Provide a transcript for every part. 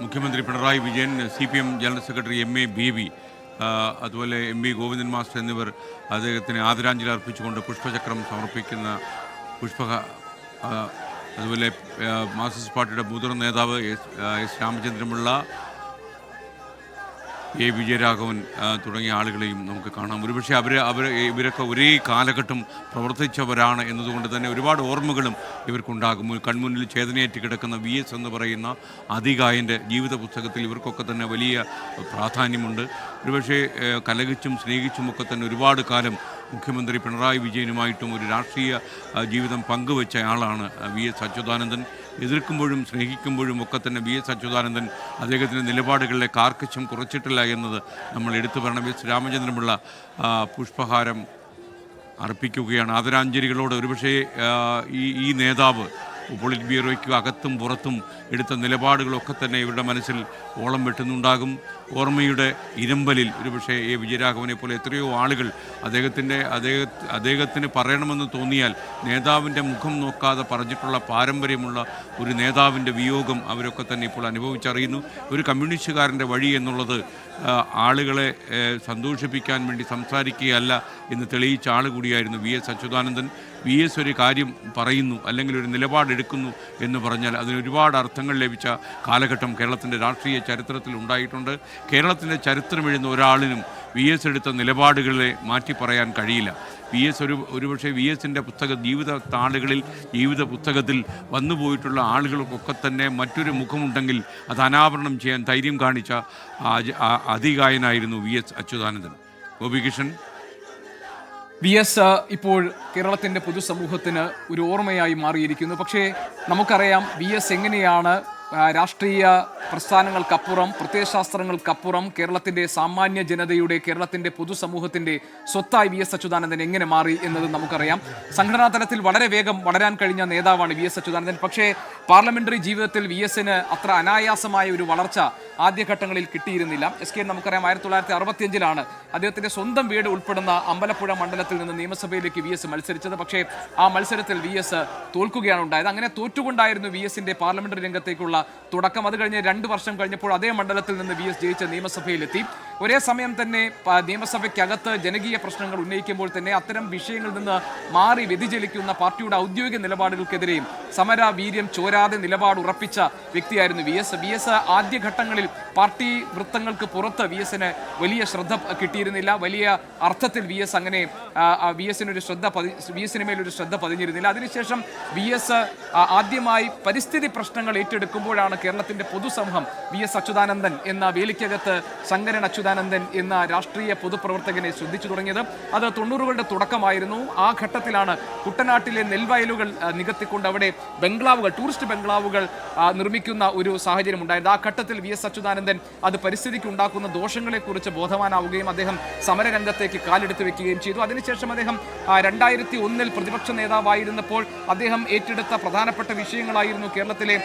മുഖ്യമന്ത്രി Pinarayi Vijayan, CPM general secretary MA baby, അതുപോലെ MB Govindan master എന്നിവർ അദ്ദേഹത്തിന് ആദരാഞ്ജലി അർപ്പിച്ചുകൊണ്ട് പുഷ്പചക്രം സമർപ്പിക്കുന്ന അതുപോലെ മാർക്സിസ്റ്റ് പാർട്ടിയുടെ മുതിർന്ന നേതാവ് എസ് രാമചന്ദ്രപിള്ള, വിജയരാഘവൻ തുടങ്ങിയ ആളുകളെയും നമുക്ക് കാണാം. ഒരുപക്ഷെ ഇവരൊക്കെ ഒരേ കാലഘട്ടം പ്രവർത്തിച്ചവരാണ് എന്നതുകൊണ്ട് തന്നെ ഒരുപാട് ഓർമ്മകളും ഇവർക്കുണ്ടാകും. കൺമുന്നിൽ ചേതനയേറ്റ് കിടക്കുന്ന VS എന്ന് പറയുന്ന അതികായൻ്റെ ജീവിത പുസ്തകത്തിൽ ഇവർക്കൊക്കെ തന്നെ വലിയ പ്രാധാന്യമുണ്ട്. ഒരുപക്ഷെ കലഹിച്ചും സ്നേഹിച്ചുമൊക്കെ തന്നെ ഒരുപാട് കാലം മുഖ്യമന്ത്രി പിണറായി വിജയനുമായിട്ടും ഒരു രാഷ്ട്രീയ ജീവിതം പങ്കുവെച്ച ആളാണ് VS അച്യുതാനന്ദൻ. എതിർക്കുമ്പോഴും സ്നേഹിക്കുമ്പോഴും ഒക്കെ തന്നെ VS അച്യുതാനന്ദൻ അദ്ദേഹത്തിൻ്റെ നിലപാടുകളിലെ കാർക്കശ്യം കുറച്ചിട്ടില്ല എന്നത് നമ്മൾ എടുത്തു പറയണം. എസ് രാമചന്ദ്രപിള്ള പുഷ്പഹാരം അർപ്പിക്കുകയാണ്. ആദരാഞ്ജലികളോട് ഒരുപക്ഷെ ഈ നേതാവ് പോളിറ്റ് ബ്യൂറോയ്ക്ക് അകത്തും പുറത്തും എടുത്ത നിലപാടുകളൊക്കെ തന്നെ ഇവരുടെ മനസ്സിൽ ഓളം വെട്ടുന്നുണ്ടാകും. ഓർമ്മയുടെ ഇരമ്പലിൽ ഒരുപക്ഷെ വിജയരാഘവനെ പോലെ എത്രയോ ആളുകൾ അദ്ദേഹത്തിന് പറയണമെന്ന് തോന്നിയാൽ നേതാവിൻ്റെ മുഖം നോക്കാതെ പറഞ്ഞിട്ടുള്ള പാരമ്പര്യമുള്ള ഒരു നേതാവിൻ്റെ വിയോഗം അവരൊക്കെ തന്നെ ഇപ്പോൾ അനുഭവിച്ചറിയുന്നു. ഒരു കമ്മ്യൂണിസ്റ്റുകാരൻ്റെ വഴി എന്നുള്ളത് ആളുകളെ സന്തോഷിപ്പിക്കാൻ വേണ്ടി സംസാരിക്കുകയല്ല എന്ന് തെളിയിച്ച ആൾ കൂടിയായിരുന്നു VS അച്യുതാനന്ദൻ. VS ഒരു കാര്യം പറയുന്നു അല്ലെങ്കിൽ ഒരു നിലപാടെടുക്കുന്നു എന്ന് പറഞ്ഞാൽ അതിന് ഒരുപാട് അർത്ഥങ്ങൾ ലഭിച്ച കാലഘട്ടം കേരളത്തിൻ്റെ രാഷ്ട്രീയ ചരിത്രത്തിൽ ഉണ്ടായിട്ടുണ്ട്. കേരളത്തിൻ്റെ ചരിത്രം എഴുതുന്ന ഒരാളിനും VS എടുത്ത നിലപാടുകളെ മാറ്റി പറയാൻ കഴിയില്ല. ഒരുപക്ഷെ VSൻ്റെ ജീവിത പുസ്തകത്തിൽ വന്നുപോയിട്ടുള്ള ആളുകൾക്കൊക്കെ തന്നെ മറ്റൊരു മുഖമുണ്ടെങ്കിൽ അത് അനാവരണം ചെയ്യാൻ ധൈര്യം കാണിച്ച അതികായനായിരുന്നു VS അച്യുതാനന്ദൻ. ഗോപികൃഷ്ണൻ, VS ഇപ്പോൾ കേരളത്തിൻ്റെ പൊതുസമൂഹത്തിന് ഒരു ഓർമ്മയായി മാറിയിരിക്കുന്നു. പക്ഷേ നമുക്കറിയാം VS എങ്ങനെയാണ് രാഷ്ട്രീയ പ്രസ്ഥാനങ്ങൾക്കപ്പുറം, പ്രത്യയശാസ്ത്രങ്ങൾക്കപ്പുറം കേരളത്തിൻ്റെ സാമാന്യ ജനതയുടെ, കേരളത്തിൻ്റെ പൊതുസമൂഹത്തിൻ്റെ സ്വത്തായി VS അച്യുതാനന്ദൻ എങ്ങനെ മാറി എന്നത് നമുക്കറിയാം. സംഘടനാ തലത്തിൽ വളരെ വേഗം വളരാൻ കഴിഞ്ഞ നേതാവാണ് VS അച്യുതാനന്ദൻ. പക്ഷേ പാർലമെന്ററി ജീവിതത്തിൽ VSന് അത്ര അനായാസമായ ഒരു വളർച്ച ആദ്യഘട്ടങ്ങളിൽ കിട്ടിയിരുന്നില്ല. നമുക്കറിയാം 1965 അദ്ദേഹത്തിൻ്റെ സ്വന്തം വീട് ഉൾപ്പെടുന്ന അമ്പലപ്പുഴ മണ്ഡലത്തിൽ നിന്ന് നിയമസഭയിലേക്ക് VS മത്സരിച്ചത്. പക്ഷേ ആ മത്സരത്തിൽ VS തോൽക്കുകയാണ് ഉണ്ടായത്. അങ്ങനെ തോറ്റുകൊണ്ടായിരുന്നു VSന്റെ പാർലമെന്ററി രംഗത്തേക്കുള്ള തുടക്കം. അത് കഴിഞ്ഞ് 2 വർഷം കഴിഞ്ഞപ്പോൾ അതേ മണ്ഡലത്തിൽ നിന്ന് VS ജയിച്ച് നിയമസഭയിലെത്തി. ഒരേ സമയം തന്നെ നിയമസഭയ്ക്കകത്ത് ജനകീയ പ്രശ്നങ്ങൾ ഉന്നയിക്കുമ്പോൾ തന്നെ അത്തരം വിഷയങ്ങളിൽ നിന്ന് മാറി വ്യതിചലിക്കുന്ന പാർട്ടിയുടെ ഔദ്യോഗിക നിലപാടുകൾക്കെതിരെയും സമര വീര്യം ചോരാതെ നിലപാട് ഉറപ്പിച്ച വ്യക്തിയായിരുന്നു VS. ആദ്യഘട്ടങ്ങളിൽ പാർട്ടി വൃത്തങ്ങൾക്ക് പുറത്ത് VSന് വലിയ ശ്രദ്ധ കിട്ടിയിരുന്നില്ല. വലിയ അർത്ഥത്തിൽ VSന് മേലൊരു ശ്രദ്ധ പതിഞ്ഞിരുന്നില്ല. അതിനുശേഷം VS ആദ്യമായി പരിസ്ഥിതി പ്രശ്നങ്ങൾ ഏറ്റെടുക്കുമ്പോഴാണ് കേരളത്തിന്റെ പൊതുസമൂഹം VS അച്യുതാനന്ദൻ എന്ന വേലിക്കകത്ത് ശങ്കരൻ അച്യുതാനന്ദൻ എന്ന രാഷ്ട്രീയ പൊതുപ്രവർത്തകനെ ശ്രദ്ധിച്ചു തുടങ്ങിയത്. അത് 90കളുടെ തുടക്കമായിരുന്നു. ആ ഘട്ടത്തിലാണ് കുട്ടനാട്ടിലെ നെൽവയലുകൾ നികത്തിക്കൊണ്ട് അവിടെ ടൂറിസ്റ്റ് ബംഗ്ലാവുകൾ നിർമ്മിക്കുന്ന ഒരു സാഹചര്യം ഉണ്ടായത്. ആ ഘട്ടത്തിൽ VS അച്യുതാനന്ദൻ അത് പരിസ്ഥിതിക്ക് ഉണ്ടാക്കുന്ന ദോഷങ്ങളെക്കുറിച്ച് ബോധവാനാവുകയും അദ്ദേഹം സമരരംഗത്തേക്ക് കാലെടുത്ത് വെക്കുകയും ചെയ്തു. അതിനുശേഷം അദ്ദേഹം 2001 പ്രതിപക്ഷ നേതാവായിരുന്നപ്പോൾ അദ്ദേഹം ഏറ്റെടുത്ത പ്രധാനപ്പെട്ട വിഷയങ്ങളായിരുന്നു കേരളത്തിലെ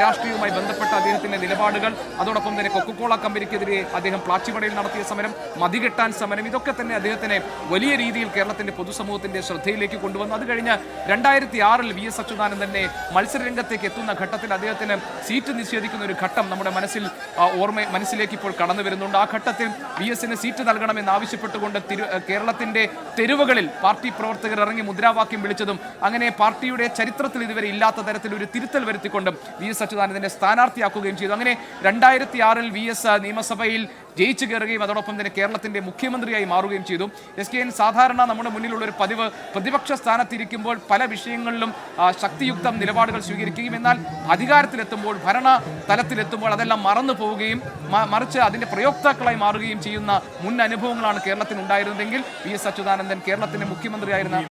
രാഷ്ട്രീയവുമായി ബന്ധപ്പെട്ട അദ്ദേഹത്തിന്റെ നിലപാടുകൾ. അതോടൊപ്പം തന്നെ കൊക്കക്കോള കമ്പനിക്കെതിരെ അദ്ദേഹം പ്ലാച്ചിമടയിൽ നടത്തിയ സമരം, മതികെട്ടാൻ സമരം, ഇതൊക്കെ തന്നെ അദ്ദേഹത്തിനെ വലിയ രീതിയിൽ കേരളത്തിന്റെ പൊതുസമൂഹത്തിന്റെ ശ്രദ്ധയിലേക്ക് കൊണ്ടുവന്നു. അത് കഴിഞ്ഞ് 2006 VS അച്യുതാനന്ദനെ മത്സരരംഗത്തേക്ക് എത്തുന്ന ഘട്ടത്തിൽ അദ്ദേഹത്തിന് സീറ്റ് നിഷേധിക്കുന്ന ഒരു ഘട്ടം നമ്മുടെ മനസ്സിലേക്ക് ഇപ്പോൾ കടന്നു വരുന്നുണ്ട്. ആ ഘട്ടത്തിൽ VSന് സീറ്റ് നൽകണമെന്ന് ആവശ്യപ്പെട്ടുകൊണ്ട് കേരളത്തിന്റെ തെരുവുകളിൽ പാർട്ടി പ്രവർത്തകർ ഇറങ്ങി മുദ്രാവാക്യം വിളിച്ചതും അങ്ങനെ പാർട്ടിയുടെ ചരിത്രത്തിൽ ഇതുവരെ ഇല്ലാത്ത തരത്തിൽ ഒരു തിരുത്തൽ വരുത്തിക്കൊണ്ടും VS അച്യുതാനന്ദനെ സ്ഥാനാർത്ഥിയാക്കുകയും ചെയ്തു. അങ്ങനെ 2006 VS നിയമസഭയിൽ ജയിച്ചു കയറുകയും അതോടൊപ്പം തന്നെ കേരളത്തിന്റെ മുഖ്യമന്ത്രിയായി മാറുകയും ചെയ്തു. സാധാരണ നമ്മുടെ മുന്നിലുള്ള ഒരു പതിവ് പ്രതിപക്ഷ സ്ഥാനത്തിരിക്കുമ്പോൾ പല വിഷയങ്ങളിലും ശക്തിയുക്തം നിലപാടുകൾ സ്വീകരിക്കുകയും എന്നാൽ അധികാരത്തിലെത്തുമ്പോൾ, ഭരണ തലത്തിലെത്തുമ്പോൾ അതെല്ലാം മറന്നു പോവുകയും മറിച്ച് അതിന്റെ പ്രയോക്താക്കളായി മാറുകയും ചെയ്യുന്ന മുൻ അനുഭവങ്ങളാണ് കേരളത്തിന് ഉണ്ടായിരുന്നതെങ്കിൽ VS അച്യുതാനന്ദൻ കേരളത്തിന്റെ മുഖ്യമന്ത്രിയായിരുന്ന